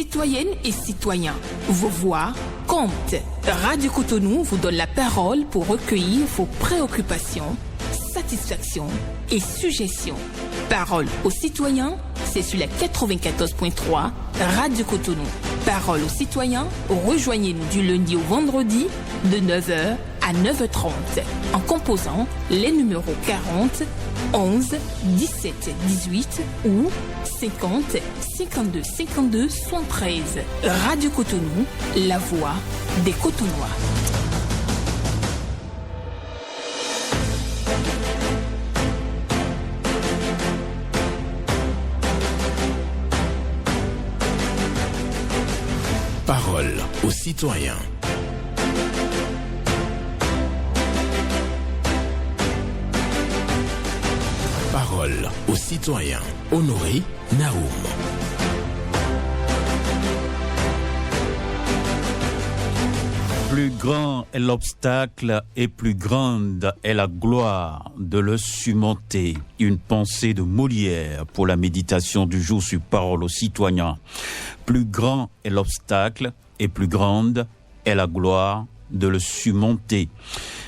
Citoyennes et citoyens, vos voix comptent. Radio Cotonou vous donne la parole pour recueillir vos préoccupations, satisfactions et suggestions. Parole aux citoyens, c'est sur la 94.3 Radio Cotonou. Parole aux citoyens, rejoignez-nous du lundi au vendredi de 9h à 9h30 en composant les numéros 40 11 17 18 ou 50 52 52 73. Radio Cotonou, la voix des Cotonois. Parole aux citoyens. Parole aux citoyens. Honoré Naoum. Plus grand est l'obstacle et plus grande est la gloire de le surmonter. Une pensée de Molière pour la méditation du jour sur Parole aux citoyens. Plus grand est l'obstacle et plus grande est la gloire de le surmonter.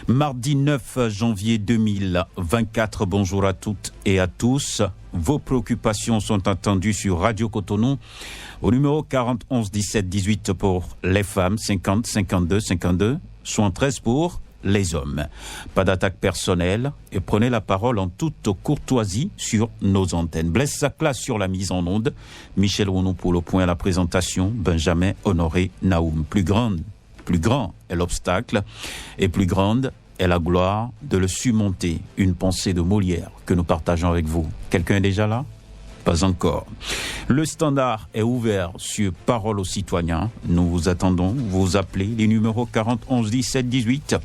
Mardi 9 janvier 2024, bonjour à toutes et à tous. Vos préoccupations sont entendues sur Radio Cotonou au numéro 40 11 17 18 pour les femmes, 50 52 52, 73 pour les hommes. Pas d'attaque personnelle et prenez la parole en toute courtoisie sur nos antennes. Blaise Sacla sur la mise en onde, Michel Rounou pour le point à la présentation, Benjamin Honoré Naoum. Plus grand est l'obstacle et plus grande est la gloire de le surmonter. Une pensée de Molière que nous partageons avec vous. Quelqu'un est déjà là? Pas encore. Le standard est ouvert sur Parole aux citoyens. Nous vous attendons. Vous appelez les numéros 40 11 17 18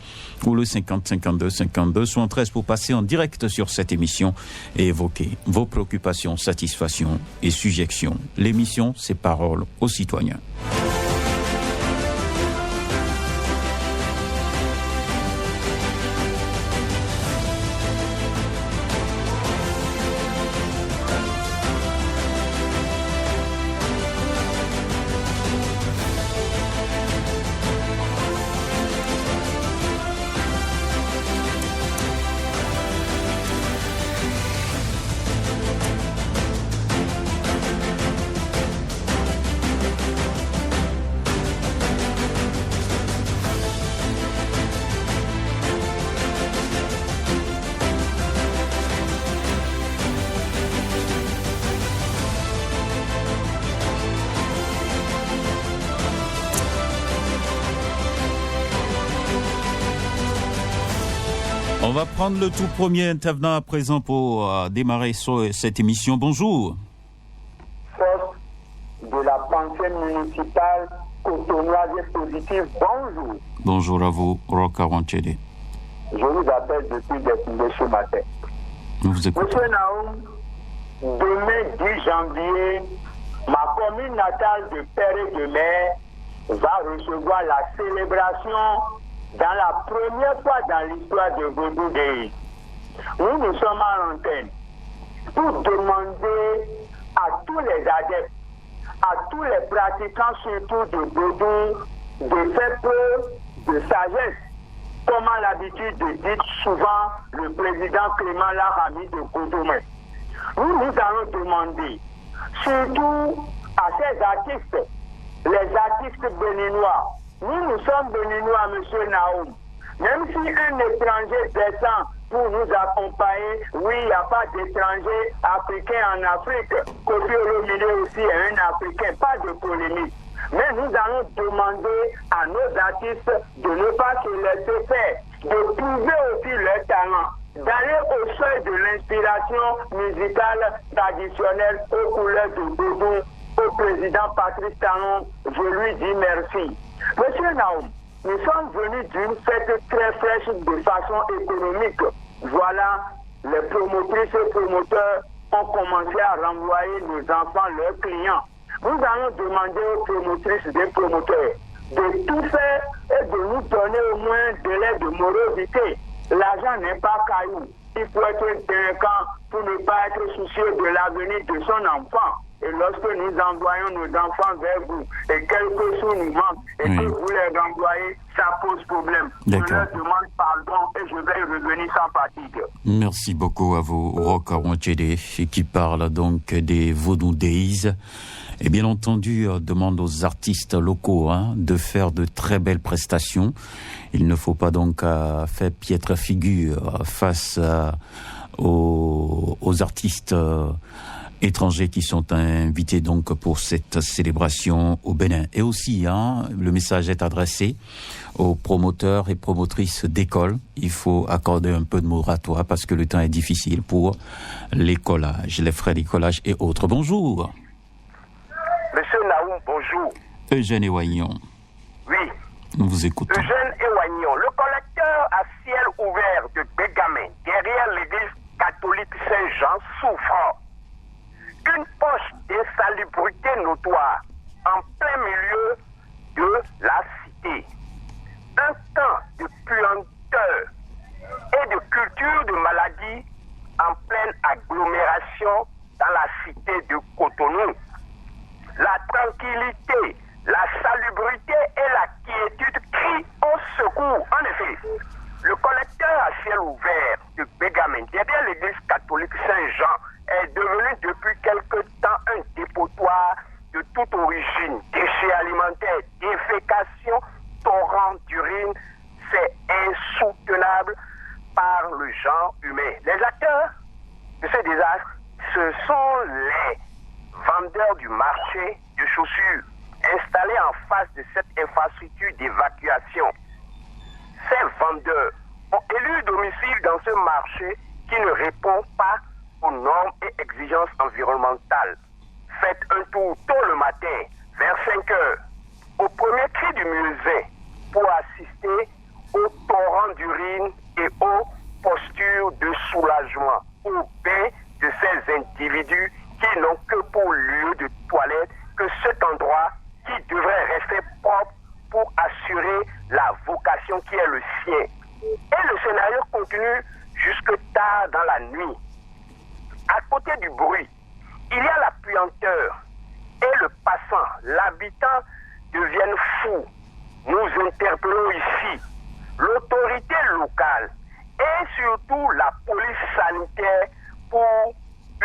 ou le 50 52 52 73 pour passer en direct sur cette émission et évoquer vos préoccupations, satisfactions et suggestions. L'émission, c'est Parole aux citoyens. On va prendre le tout premier intervenant à présent pour démarrer cette émission. Bonjour. Force de la pensée municipale cotonoise et positive, bonjour. Bonjour à vous, Roka Wanchede. Je vous appelle depuis Destinée ce matin. Nous écoutons. Monsieur Naoum, demain 10 janvier, ma commune natale de Père et de Mère va recevoir la célébration dans la première fois dans l'histoire de Godou Day. Nous sommes en antenne pour demander à tous les adeptes, à tous les pratiquants surtout de Godou, de faire preuve de sagesse, comme à l'habitude de dire souvent le président Clément Larami de Cotonou. Nous allons demander surtout à ces artistes, les artistes béninois. Nous sommes béninois, monsieur Naoum. Même si un étranger descend pour nous accompagner, oui, il n'y a pas d'étranger africain en Afrique. Kofi Olomide aussi est un Africain, pas de polémique. Mais nous allons demander à nos artistes de ne pas se laisser faire, de prouver aussi leur talent, d'aller au seuil de l'inspiration musicale traditionnelle aux couleurs de Godou. Au président Patrice Talon, je lui dis merci. Monsieur Naoum, nous sommes venus d'une fête très fraîche de façon économique. Voilà, les promotrices et promoteurs ont commencé à renvoyer nos enfants, leurs clients. Nous allons demander aux promotrices et promoteurs de tout faire et de nous donner au moins un délai de morosité. L'argent n'est pas caillou. Il faut être délinquant pour ne pas être soucieux de l'avenir de son enfant. Et lorsque nous envoyons nos enfants vers vous, et quelques sous nous manquent, et que vous les renvoyez, ça pose problème. Je leur demande pardon et je vais revenir sans fatigue. Merci beaucoup à vous, Roch Arouantchédé, qui parle donc des Vodou Days. Et bien entendu, demande aux artistes locaux de faire de très belles prestations. Il ne faut pas donc faire piètre figure face aux artistes étrangers qui sont invités donc pour cette célébration au Bénin. Et aussi, le message est adressé aux promoteurs et promotrices d'écoles. Il faut accorder un peu de moratoire parce que le temps est difficile pour l'écolage, les frais d'écolage et autres. Bonjour. Monsieur Naoum, bonjour. Eugène Ewaignon. Oui. Nous vous écoutons. Eugène Ewaignon, le collecteur à ciel ouvert de Bégamin, derrière l'église catholique Saint-Jean, souffre. Une poche d'insalubrité notoire en plein milieu de la cité. Un temps de puanteur et de culture de maladies en pleine agglomération dans la cité de Cotonou. La tranquillité, la salubrité et la quiétude crient au secours. En effet, le collecteur à ciel ouvert de Bégamin, derrière l'église catholique Saint-Jean, est devenu depuis quelque temps un dépotoir de toute origine. Déchets alimentaires, défécation, torrents d'urine, c'est insoutenable par le genre humain. Les acteurs de ce désastre, ce sont les vendeurs du marché de chaussures installés en face de cette infrastructure d'évacuation. Ces vendeurs ont élu domicile dans ce marché qui ne répond pas aux normes et exigences environnementales. Faites un tour tôt le matin, vers 5 heures, au premier cri du musée pour assister au torrent d'urine et aux postures de soulagement, au bain de ces individus qui n'ont que pour lieu de toilette que cet endroit qui devrait rester propre pour assurer la vocation qui est le sien. Et le scénario continue jusque tard dans la nuit. À côté du bruit, il y a la puanteur et le passant, l'habitant deviennent fous. Nous interpellons ici l'autorité locale et surtout la police sanitaire pour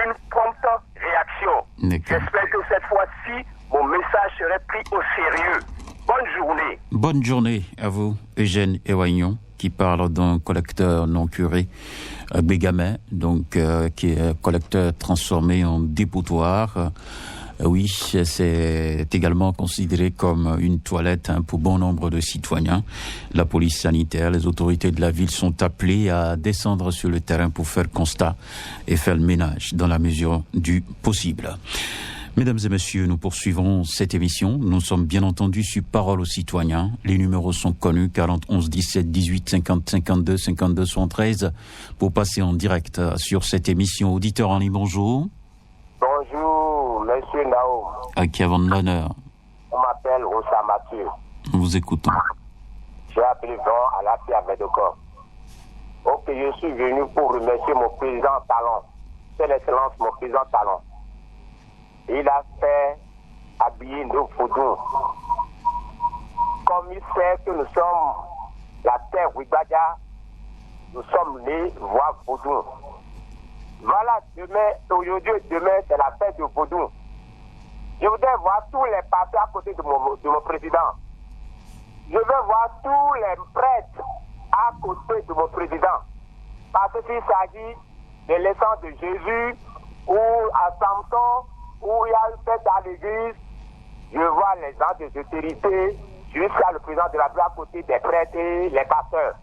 une prompte réaction. J'espère que cette fois-ci, mon message serait pris au sérieux. Bonne journée. Bonne journée à vous, Eugène Ewaignon, qui parle d'un collecteur non curé Bégamin, donc qui est collecteur transformé en dépotoir. Oui, c'est également considéré comme une toilette pour bon nombre de citoyens. La police sanitaire, les autorités de la ville sont appelées à descendre sur le terrain pour faire constat et faire le ménage dans la mesure du possible. Mesdames et messieurs, nous poursuivons cette émission. Nous sommes bien entendu sur Parole aux citoyens. Les numéros sont connus, 40 11 17 18 50 52 52 73 pour passer en direct sur cette émission. Auditeur en ligne, bonjour. Bonjour, monsieur Nao. À qui avons l'honneur? On m'appelle Ossa Mathieu. Nous vous écoutons. J'ai appelé Van à la Pierre Médocor. Ok, je suis venu pour remercier mon président Talon. C'est l'excellence, mon président Talon. Il a fait habiller nos Vodou. Comme il sait que nous sommes la terre Ouigbadja, nous sommes nés voix Vodou. Voilà, aujourd'hui et demain, c'est la fête de Vodou. Je voudrais voir tous les papiers à côté de mon président. Je veux voir tous les prêtres à côté de mon président. Parce qu'il s'agit de l'essence de Jésus ou à Samson, où il y a une fête à l'église, je vois les gens des autorités jusqu'à le président de la République à côté des prêtres et les pasteurs.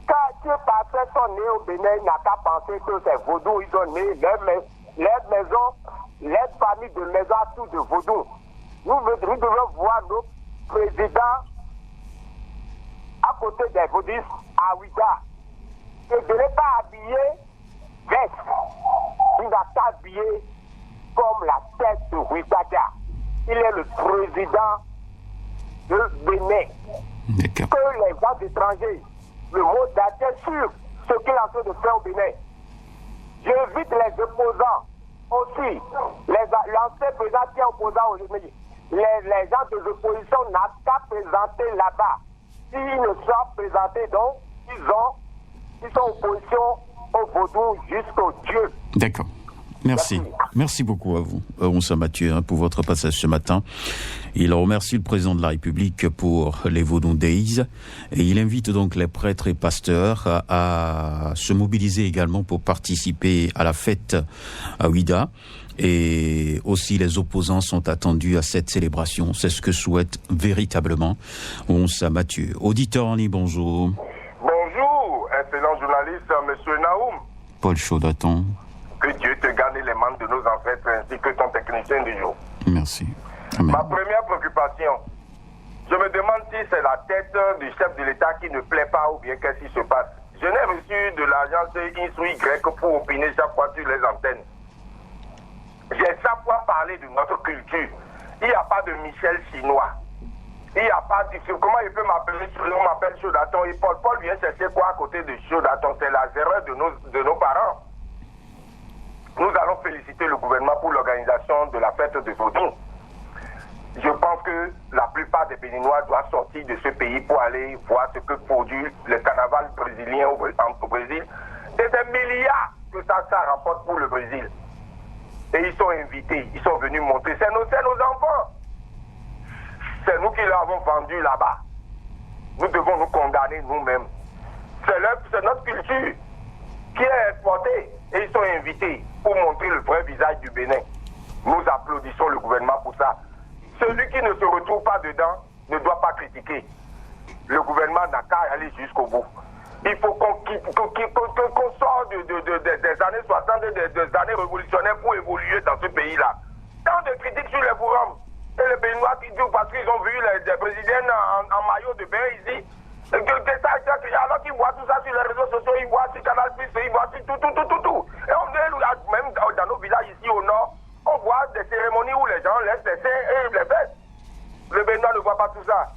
Quand ces pasteurs sont nés au Bénin, il n'a qu'à penser que c'est Vodou, ils ont né leur maison, leur famille de maison à tout de Vodou. Nous devons voir nos présidents à côté des Vaudistes à Ouida. Et de ne pas habiller veste. Il n'a qu'à habiller comme la tête de Ouigbadja. Il est le président de Bénin. Que les gens étrangers, le mot d'attente sur ce qu'il est en train de faire au Bénin. J'invite les opposants aussi, l'ancien président qui est opposant aujourd'hui, les gens de l'opposition n'ont qu'à présenter là-bas. S'ils ne sont présentés, donc, ils sont opposition au vaudou jusqu'au Dieu. D'accord. Merci. Merci beaucoup à vous, Moussa Mathieu, pour votre passage ce matin. Il remercie le président de la République pour les Vodou Days et il invite donc les prêtres et pasteurs à se mobiliser également pour participer à la fête à Ouida. Et aussi les opposants sont attendus à cette célébration. C'est ce que souhaite véritablement Moussa Mathieu. Auditeur en ligne, bonjour. Bonjour, excellent journaliste, monsieur Naoum. Paul Chaudaton. Que Dieu te garde les membres de nos ancêtres ainsi que ton technicien du jour. Merci. Amen. Ma première préoccupation, je me demande si c'est la tête du chef de l'État qui ne plaît pas ou bien qu'est-ce qui se passe. Je n'ai reçu de l'agence X ou Y pour opiner chaque fois sur les antennes. J'ai chaque fois parlé de notre culture. Il n'y a pas de Michel chinois. Il n'y a pas de... Comment il peut m'appeler? On m'appelle Chaudaton et Paul. Paul vient chercher quoi à côté de Chaudaton? C'est la erreur de nos parents. Nous allons féliciter le gouvernement pour l'organisation de la fête de Vaudou. Je pense que la plupart des Béninois doivent sortir de ce pays pour aller voir ce que produit le carnaval brésilien au Brésil. C'est des milliards que ça rapporte pour le Brésil. Et ils sont invités, ils sont venus montrer. C'est nos enfants. C'est nous qui leur avons vendu là-bas. Nous devons nous condamner nous-mêmes. C'est notre culture qui est exportée. Et ils sont invités pour montrer le vrai visage du Bénin. Nous applaudissons le gouvernement pour ça. Celui qui ne se retrouve pas dedans ne doit pas critiquer. Le gouvernement n'a qu'à aller jusqu'au bout. Il faut qu'on sorte des années 60 et des années révolutionnaires pour évoluer dans ce pays-là. Tant de critiques sur les forums. Et les Béninois qui disent parce qu'ils ont vu des brésiliennes en maillot de bain ici. Alors qu'ils voient tout ça sur les réseaux sociaux, ils voient sur Canal+, ils voient sur tout. Et on est même dans nos villages ici au nord, on voit des cérémonies où les gens laissent les seins et les fesses. Le Béninois ne voit pas tout ça.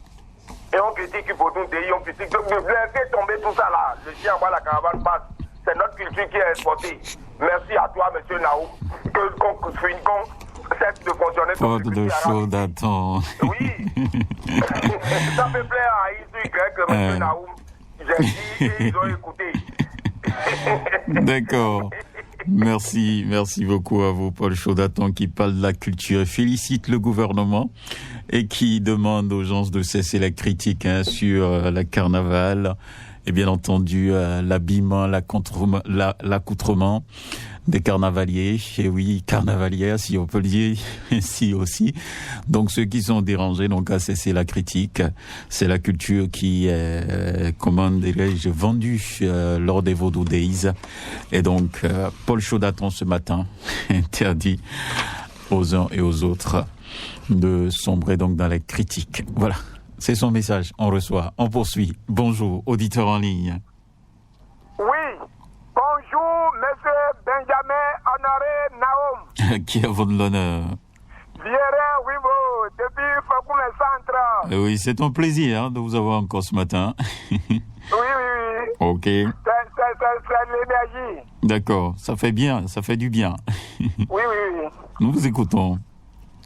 Et on critique Vaudou Days, on critique... Laissez tomber tout ça là. Le chien voit la caravane passe. C'est notre culture qui est exportée. Merci à toi, monsieur Naou. Qu'on cesse de fonctionner. Pas de chaud d'attendre. Oui. Ça me plaît à Isu que monsieur Naoum. J'ai dit et ils ont écouté. D'accord. Merci beaucoup à vous, Paul Chaudaton, qui parle de la culture et félicite le gouvernement et qui demande aux gens de cesser la critique sur la carnaval et bien entendu l'habillement, l'accoutrement des carnavaliers, et oui, carnavalières, si on peut le dire ici aussi. Donc, ceux qui sont dérangés, donc, à cesser la critique. C'est la culture qui est, comment dirais-je, vendue lors des Vodou Days. Et donc, Paul Chaudaton, ce matin, interdit aux uns et aux autres de sombrer donc dans les critiques. Voilà. C'est son message. On reçoit. On poursuit. Bonjour, auditeur en ligne. Oui. Bonjour, monsieur Benjamin Honoré Naoum. Qui a votre l'honneur? Pierre Wibo, depuis Foukoumé Centre. Oui, c'est un plaisir de vous avoir encore ce matin. Oui. Ok. C'est l'énergie. D'accord, ça fait bien, ça fait du bien. Oui. Nous vous écoutons.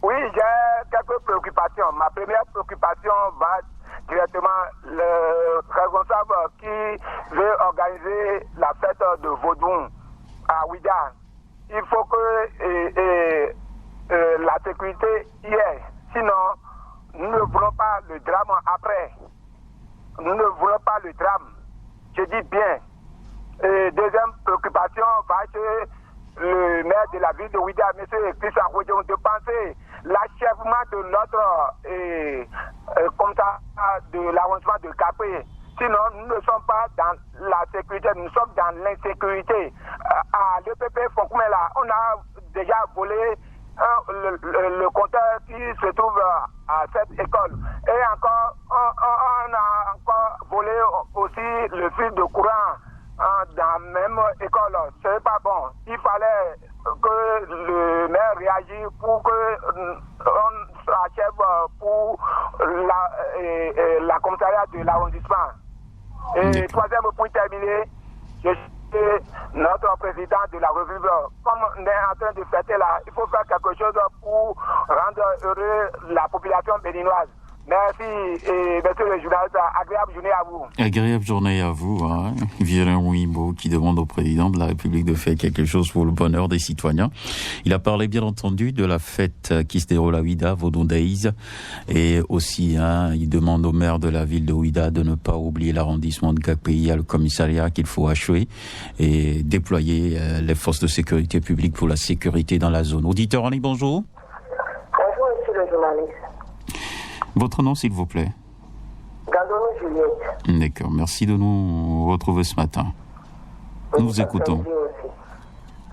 Oui, j'ai quelques préoccupations. Ma première préoccupation va directement le responsable qui veut organiser la fête de Vaudou à Ouida. Il faut que la sécurité y est. Sinon, nous ne voulons pas le drame après. Nous ne voulons pas le drame. Je dis bien. Deuxième préoccupation va être le maire de la ville de Ouida, M. Christian Rodjon, de penser l'achèvement de notre comme ça, de l'arrondissement de Capé. Sinon, nous ne sommes pas dans la sécurité, nous sommes dans l'insécurité. À l'EPP Fonkoumela, on a déjà volé le compteur qui se trouve à cette école. Et encore, on a encore volé aussi le fil de courant dans la même école. Ce n'est pas bon. Il fallait que le maire réagisse pour qu'on s'achève pour la commissariat de l'arrondissement. Et troisième point terminé, je notre président de la République. Comme on est en train de fêter là, il faut faire quelque chose pour rendre heureux la population béninoise. Merci, et monsieur le journaliste, agréable journée à vous. Agréable journée à vous, hein. Violent Wimbo qui demande au président de la République de faire quelque chose pour le bonheur des citoyens. Il a parlé bien entendu de la fête qui se déroule à Ouida, Vodou Days, et aussi, hein, il demande au maire de la ville de Ouida de ne pas oublier l'arrondissement de Gakpéi, le commissariat qu'il faut achever et déployer les forces de sécurité publique pour la sécurité dans la zone. Auditeur en ligne, bonjour. Bonjour, monsieur le journaliste. Votre nom, s'il vous plaît? Gandonou Juliette. D'accord, merci de nous retrouver ce matin. Nous vous écoutons.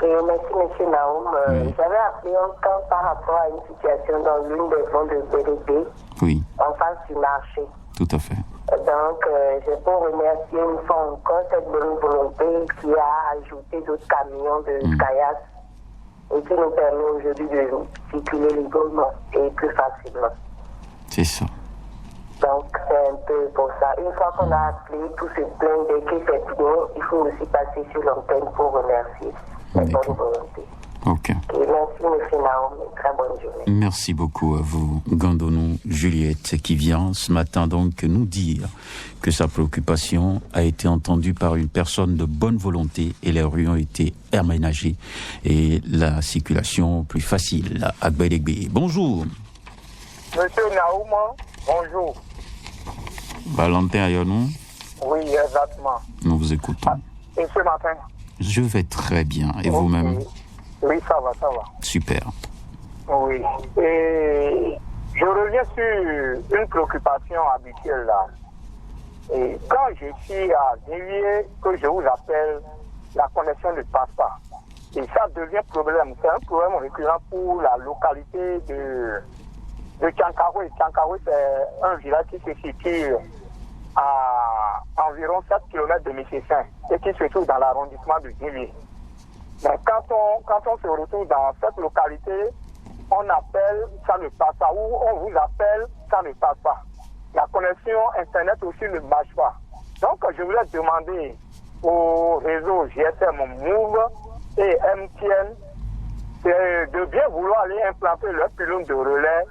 Et merci, monsieur Naoum. Oui. J'avais appelé encore par rapport à une situation dans l'une des ventes de BDP, Oui, en face du marché. tout à fait. Donc, je peux remercier une fois encore cette bonne volonté qui a ajouté d'autres camions de Skyas et qui nous permet aujourd'hui de circuler librement et plus facilement. C'est ça. Donc, c'est un peu pour ça. Une fois qu'on a appelé, tout se plaint dès que c'est bien, il faut aussi passer sur l'antenne pour remercier la bonne volonté. Ok. Et merci, monsieur Naoum, et très bonne journée. Merci beaucoup à vous, Gandonou Juliette, qui vient ce matin donc nous dire que sa préoccupation a été entendue par une personne de bonne volonté et les rues ont été aménagées et la circulation plus facile à Gbedegbe. Bonjour. Monsieur Naoum, bonjour. Valentin Ayonou. Oui, exactement. Nous vous écoutons. Et ce matin? Je vais très bien. Et vous-même? Oui, ça va, ça va. Super. Oui. Et je reviens sur une préoccupation habituelle là. Et quand je suis à Dévier, que je vous appelle, la connexion ne passe pas. Et ça devient problème. C'est un problème récurrent pour la localité de Tchankaroui. Tchankaroui, c'est un village qui se situe à environ 7 km de Mississin et qui se trouve dans l'arrondissement de Dévier. Mais quand on se retrouve dans cette localité, on appelle, ça ne passe pas. Ou on vous appelle, ça ne passe pas. La connexion Internet aussi ne marche pas. Donc, je voulais demander au réseau GSM Move et MTN de bien vouloir aller implanter leur pylône de relais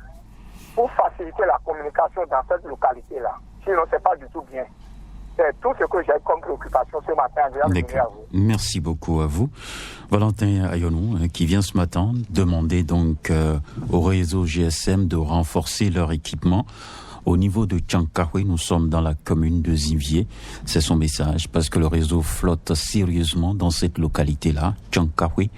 pour faciliter la communication dans cette localité-là. Sinon, ce n'est pas du tout bien. C'est tout ce que j'ai comme préoccupation ce matin. D'accord. Merci beaucoup à vous. Valentin Ayonou, qui vient ce matin demander donc au réseau GSM de renforcer leur équipement. Au niveau de Tchankaroui, nous sommes dans la commune de Zinvier. C'est son message, parce que le réseau flotte sérieusement dans cette localité-là, Tchankaroui,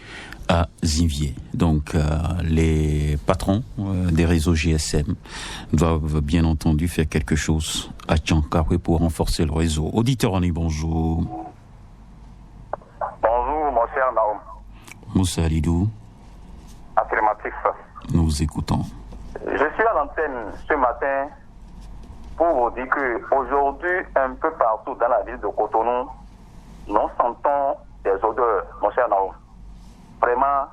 à Zinvier. Donc, les patrons des réseaux GSM doivent bien entendu faire quelque chose à Tchankaroui pour renforcer le réseau. Auditeur en ligne, bonjour. Bonjour, mon cher Naoum. Moussa Alidou. Affirmatif. Nous vous écoutons. Je suis à l'antenne ce matin pour vous dire qu'aujourd'hui, un peu partout dans la ville de Cotonou, nous sentons des odeurs, mon cher Naoum. Vraiment,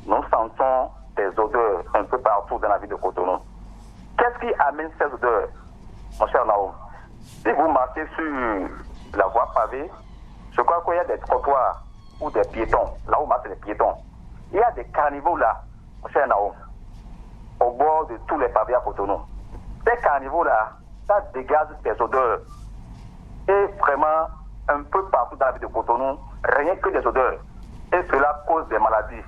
nous sentons des odeurs un peu partout dans la ville de Cotonou. Qu'est-ce qui amène ces odeurs, mon cher Naoum? Si vous marchez sur la voie pavée, je crois qu'il y a des trottoirs ou des piétons, là où marchent les piétons. Il y a des carnivaux là, mon cher Naoum, au bord de tous les pavés à Cotonou. Ces carnivaux-là, ça dégage des odeurs. Et vraiment, un peu partout dans la ville de Cotonou, rien que des odeurs. Et cela cause des maladies.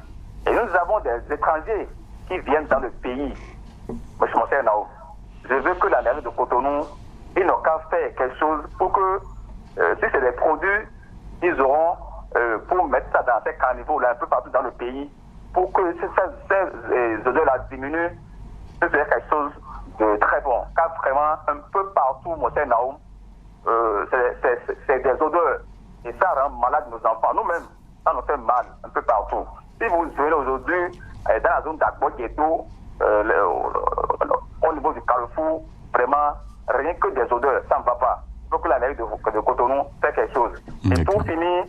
Et nous avons des étrangers qui viennent dans le pays. Monsieur Monsieur Naoum, je veux que la mairie de Cotonou, ils n'ont qu'à faire quelque chose pour que, si c'est des produits, ils auront, pour mettre ça dans ces carnivaux-là, un peu partout dans le pays, pour que ces odeurs-là diminuent, c'est quelque chose de très bon. Car vraiment, un peu partout, Monsieur Naoum, c'est des odeurs. Et ça rend malade nos enfants. Nous-mêmes, ça nous fait mal un peu partout. Si vous venez aujourd'hui dans la zone d'Agbo-Ghetto, au niveau du Carrefour, vraiment, rien que des odeurs, ça ne va pas. Il faut que la mairie de Cotonou fasse quelque chose. Et pour finir,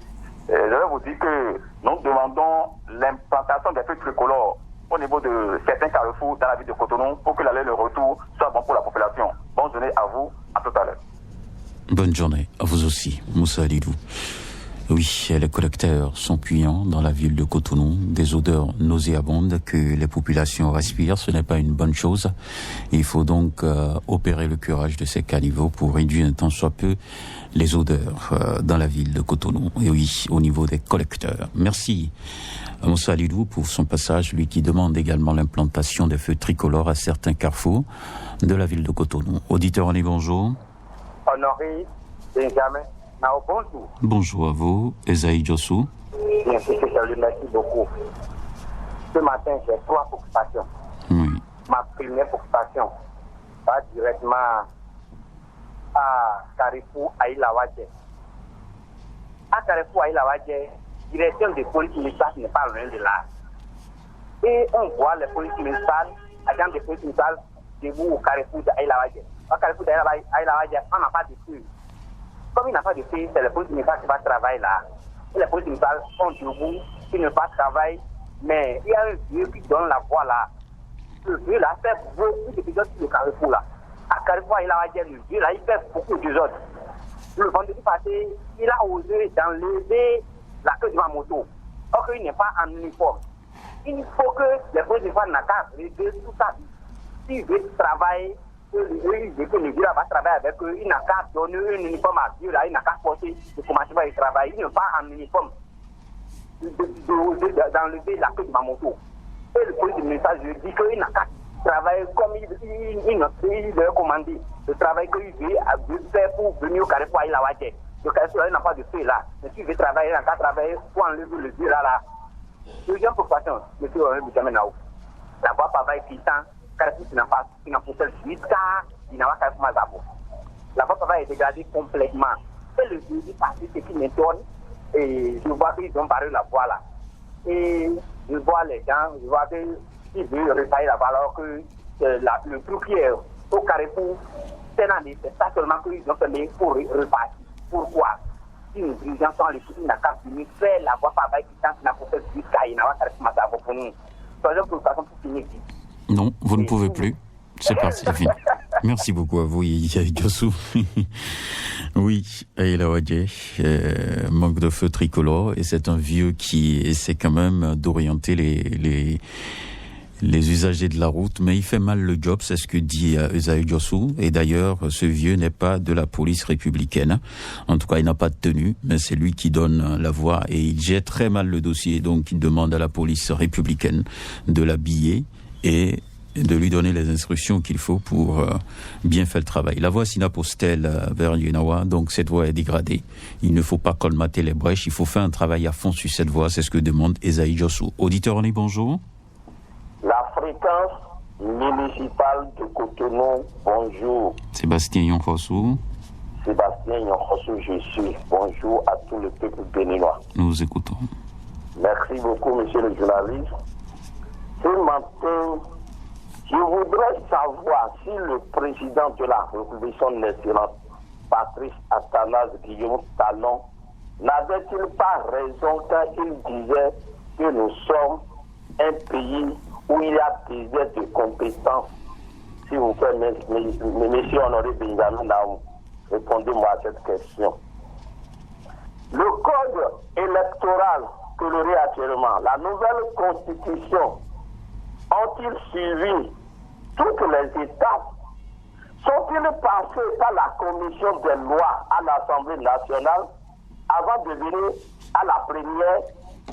je vais vous dire que nous demandons l'implantation des feux tricolores au niveau de certains carrefours dans la ville de Cotonou pour que l'aller et le retour soit bon pour la population. Bonne journée à vous, à tout à l'heure. Bonne journée à vous aussi, Moussa Alidou. Oui, les collecteurs sont puants dans la ville de Cotonou, des odeurs nauséabondes que les populations respirent, ce n'est pas une bonne chose. Il faut donc opérer le curage de ces caniveaux pour réduire un tant soit peu les odeurs dans la ville de Cotonou, et oui, au niveau des collecteurs. Merci à Moussa Lidou pour son passage, lui qui demande également l'implantation des feux tricolores à certains carrefours de la ville de Cotonou. Auditeur, on est bonjour. Honoré Benjamin. Bonjour. Bonjour à vous, Esaïe Djossou. Bien sûr, merci beaucoup. Ce matin, j'ai 3 préoccupations. Oui. Ma première préoccupation va directement à Carrefour Aïlawadje. À Carrefour Aïlawadje, direction de police municipale n'est pas loin de là. Et on voit les polices municipales, agents de police municipale, debout au Carrefour d'Aïlawadje. Au Carrefour d'Aïlawadje, on n'a pas de feu. Comme il n'a pas de feu, c'est les polices municipales qui va travailler là. Et les polices municipales sont debout, ils ne pas travailler, mais il y a un vieux qui donne la voix là. Le vieux là fait beaucoup d'épisodes sur le Carrefour là. À Carrefour, il a dit le vieux là, il fait beaucoup d'épisodes. Le vendredi passé, il a osé d'enlever la queue de ma moto. Or qu'il n'est pas en uniforme. Il faut que les polices municipales n'ont qu'à régler tout ça. S'il veut travailler, que le vieux là va travailler avec eux, il n'a qu'à donner un uniforme à vieux là, il n'a qu'à porter le commencement du travail. Il n'est pas en uniforme d'enlever la queue de ma moto. Et le police municipal, je dis qu'il n'a qu'à travailler comme il leur commandé. Le travail qu'il veut faire pour venir au Carrefour à Ilawadje. Le Carrefour n'a pas de feu là. Mais s'il veut travailler, il n'a qu'à travailler pour enlever le vieux là. Deuxième préoccupation, M. Benjamin Naou. La voie Pava est puissante. Carrefour n'a pas de jusqu'à il n'a pas Carrefour Mazabo. La voie Pava est dégradée complètement. Et le jeudi passé, ce qui m'étonne, et je vois qu'ils ont barré la voie là. Et je vois les gens, je vois qu'ils veulent réparer la voie alors que le truc qui est au Carrefour, c'est ça seulement qu'ils ont fermé pour repartir. Pourquoi? Si les dirigeants sont à l'écoute, ils n'ont qu'à venir faire la voie Pava qui n'a pas fait jusqu'à il n'a pas Carrefour Mazabo pour nous. Troisième préoccupation pour finir. Non, vous ne pouvez plus. C'est parti, c'est fini. Merci beaucoup à vous, Yaï Djossou. Oui, Aïlawadje, manque de feu tricolore, et c'est un vieux qui essaie quand même d'orienter les usagers de la route, mais il fait mal le job, c'est ce que dit Esaïe Djossou. Et d'ailleurs, ce vieux n'est pas de la police républicaine. En tout cas, il n'a pas de tenue, mais c'est lui qui donne la voix, et il gère très mal le dossier, donc il demande à la police républicaine de l'habiller et de lui donner les instructions qu'il faut pour bien faire le travail. La voie Sinapostel vers Yunawa, donc cette voie est dégradée. Il ne faut pas colmater les brèches, il faut faire un travail à fond sur cette voie, c'est ce que demande Esaïe Djossou. Auditeur, on est bonjour. La fréquence municipale de Cotonou, bonjour. Sébastien Yonfossou. Sébastien Yonfossou, je suis. Bonjour à tout le peuple béninois. Nous écoutons. Merci beaucoup, monsieur le journaliste. Ce matin, je voudrais savoir si le président de la République, son Excellence, Patrice Athanase Guillaume Talon, n'avait-il pas raison quand il disait que nous sommes un pays où il y a des aides de compétences? S'il vous plaît, monsieur Honoré Benjamin Naou, répondez-moi à cette question. Le code électoral que l'on a actuellement, la nouvelle constitution, ont-ils suivi toutes les étapes? Sont-ils passés par la commission des lois à l'Assemblée nationale avant de venir à la plénière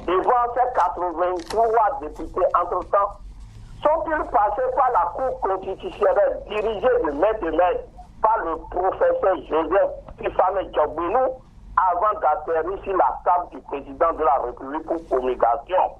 devant ces 83 députés entre-temps? Sont-ils passés par la Cour constitutionnelle dirigée de maître par le professeur Joseph Tifane Djobounou avant d'atterrir sur la table du président de la République pour promulgation?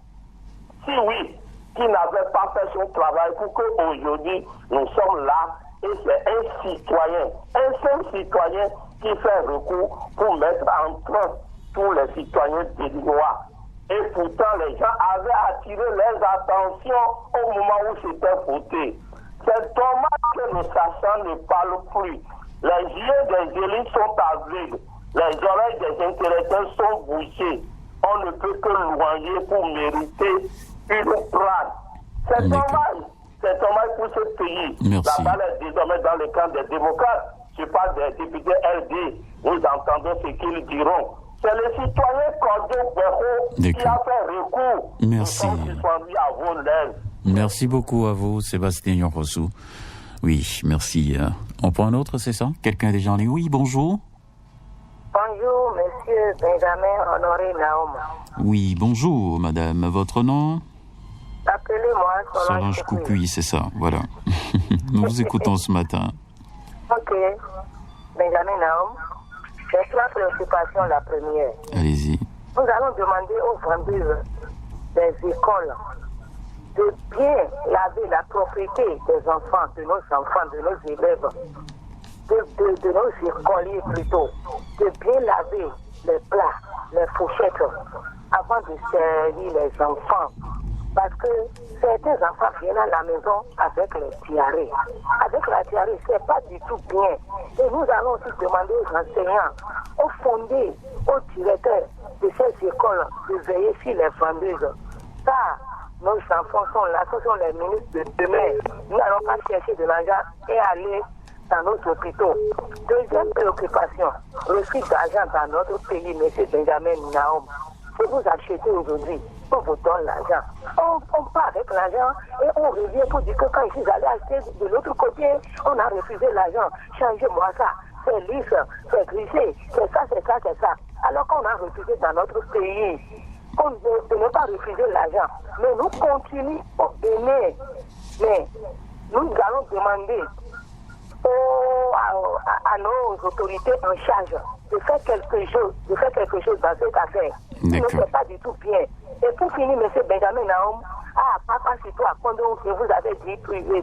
Si oui, qui n'avait pas fait son travail pour qu'aujourd'hui nous sommes là, et c'est un citoyen, un seul citoyen qui fait recours pour mettre en train tous les citoyens béninois. Et pourtant les gens avaient attiré leurs attentions au moment où c'était voté. C'est dommage que nos sachants ne parlent plus. Les yeux des élites sont aveugles, les oreilles des intellectuels sont bouchées. On ne peut que louanger pour mériter une prade. C'est dommage pour ce pays. Merci. La balle est désormais dans le camp des démocrates. Je parle des députés LD. Nous entendons ce qu'ils diront. C'est le citoyen Cordo Béro qui a fait recours. Merci. Nous sommes suspendus à vos lèvres. Merci beaucoup à vous, Sébastien Yonrossou. Oui, merci. On prend un autre, c'est ça? Quelqu'un est déjà en ligne? Oui, bonjour. Bonjour, monsieur Benjamin Honoré Naoum. Oui, bonjour, madame. Votre nom? Appelez-moi Solange Coucouille, c'est ça, voilà. Nous vous écoutons ce matin. Ok. Benjamin Naoum, j'ai trois préoccupations. La première. Allez-y. Nous allons demander aux vendeurs des écoles de bien laver la propriété des enfants, de nos élèves, de nos écoliers plutôt, de bien laver les plats, les fourchettes avant de servir les enfants. Parce que certains enfants viennent à la maison avec les diarrhées. Avec la diarrhée, c'est pas du tout bien. Et nous allons aussi demander aux enseignants, aux fondés, aux directeurs de ces écoles de veiller sur les vendeuses. Car nos enfants sont là, ce sont les ministres de demain. Nous n'allons pas chercher de l'argent et aller dans nos hôpitaux. Deuxième préoccupation, le prix d'argent dans notre pays, M. Benjamin Naoum. Si vous achetez aujourd'hui, on vous donne l'argent. On part avec l'argent et on revient pour dire que quand je suis allé acheter de l'autre côté, on a refusé l'argent. Changez-moi ça. C'est lisse, c'est grisé, c'est ça. Alors qu'on a refusé dans notre pays. On ne pas refuser l'argent. Mais nous continuons au Bénin. Mais nous allons demander à nos autorités en charge de faire quelque chose dans cette affaire. Ce n'est pas du tout bien. Et pour finir, M. Benjamin Naoum, papa, c'est toi, quand je vous avais dit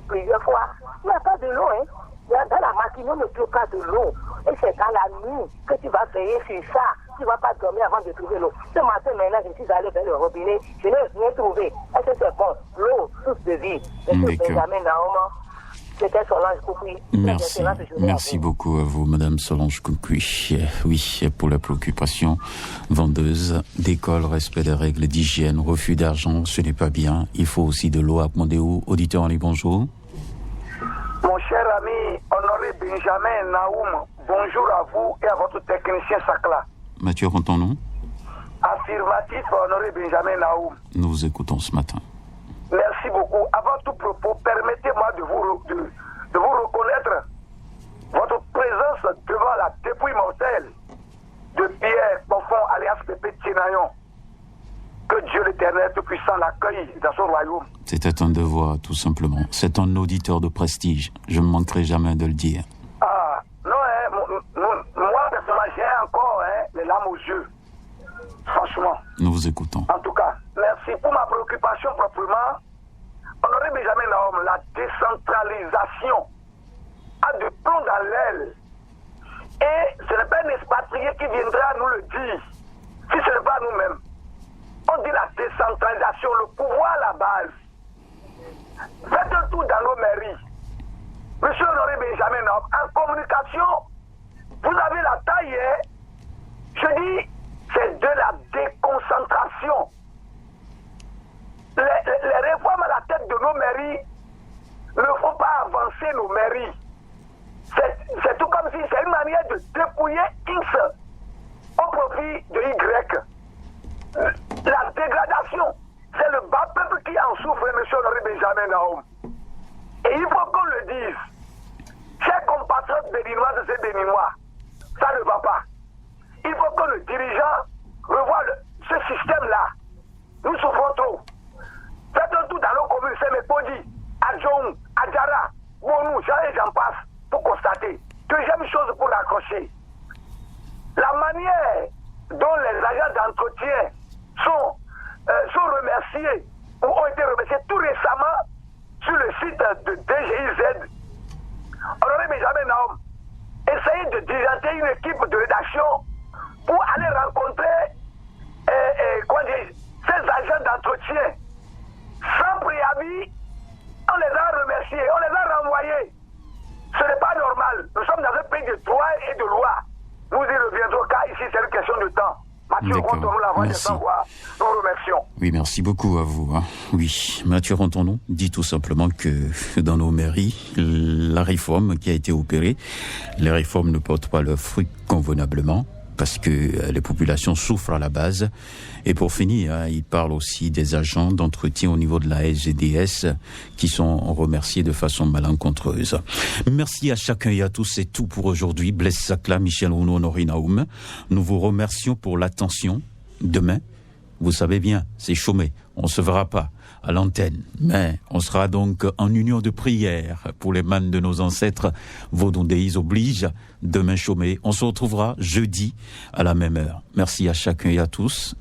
plusieurs fois, il n'y a pas de l'eau, hein. Dans la matinée, on ne trouve pas de l'eau. Et c'est dans la nuit que tu vas veiller sur ça. Tu ne vas pas dormir avant de trouver l'eau. Ce matin, maintenant, je suis allé vers le robinet. Je n'ai rien trouvé. Est-ce que c'est bon? L'eau, source de vie. M. Benjamin Naoum, c'était Solange Coucouille. Merci beaucoup à vous, Madame Solange Coucouille. Oui, pour la préoccupation vendeuse d'école, respect des règles d'hygiène, refus d'argent, ce n'est pas bien. Il faut aussi de l'eau à Mondéo. Auditeur en ligne, bonjour. Mon cher ami Honoré Benjamin Naoum, bonjour à vous et à votre technicien Sakla. Mathieu, entend-nous? Affirmatif, Honoré Benjamin Naoum. Nous vous écoutons ce matin. Merci beaucoup. Avant tout propos, permettez-moi de vous reconnaître votre présence devant la dépouille mortelle de Pierre Bonfond, alias Pépé Tienayon. Que Dieu l'Éternel Tout-Puissant l'accueille dans son royaume. C'était un devoir, tout simplement. C'est un auditeur de prestige. Je ne manquerai jamais de le dire. Ah, non, moi, personnellement, j'ai encore les larmes aux yeux. Franchement. Nous vous écoutons. En tout cas, merci pour ma préoccupation proprement. Honoré Benjamin Naoum, la décentralisation a de plomb dans l'aile. Et ce n'est pas un expatrié qui viendra nous le dire. Si ce n'est pas nous-mêmes. On dit la décentralisation, le pouvoir à la base. Faites un tour dans nos mairies. Monsieur Honoré Benjamin Naoum, en communication, vous avez la taille, je dis, c'est de la déconcentration. Les réformes à la tête de nos mairies ne font pas avancer nos mairies. C'est tout comme si c'est une manière de dépouiller X au profit de Y. La dégradation, c'est le bas peuple qui en souffre, M. Honoré Benjamin Naoum. Et il faut qu'on le dise. Chers compatriotes béninoises et béninois, ça ne va pas. Il faut que le dirigeant revoie ce système-là. Nous souffrons trop. Faites un tour dans nos communes, c'est Mepodi, Adjoum, Adjara, Bonou, j'en passe, pour constater. Deuxième chose pour l'accrocher. La manière dont les agents d'entretien sont remerciés ou ont été remerciés tout récemment sur le site de DGIZ. Honoré Benjamin Naoum, essayez de diriger une équipe de rédaction pour aller rencontrer ces agents d'entretien. Sans préavis, on les a remerciés, on les a renvoyés. Ce n'est pas normal. Nous sommes dans un pays de droit et de loi. Nous y reviendrons car ici c'est une question de temps. Mathieu Rontonou, la voix des sans-voix, nous remercions. Oui, merci beaucoup à vous. Oui, Mathieu Rontonou dit tout simplement que dans nos mairies, la réforme qui a été opérée, les réformes ne portent pas leurs fruits convenablement. parce que les populations souffrent à la base. Et pour finir, il parle aussi des agents d'entretien au niveau de la SGDS qui sont remerciés de façon malencontreuse. Merci à chacun et à tous, c'est tout pour aujourd'hui. Blaise Sakla, Michel Rounou, Honoré Naoum. Nous vous remercions pour l'attention. Demain, vous savez bien, c'est chômé, on se verra pas à l'antenne, mais on sera donc en union de prière pour les mannes de nos ancêtres. Vaudondéis oblige, demain chômé. On se retrouvera jeudi à la même heure. Merci à chacun et à tous.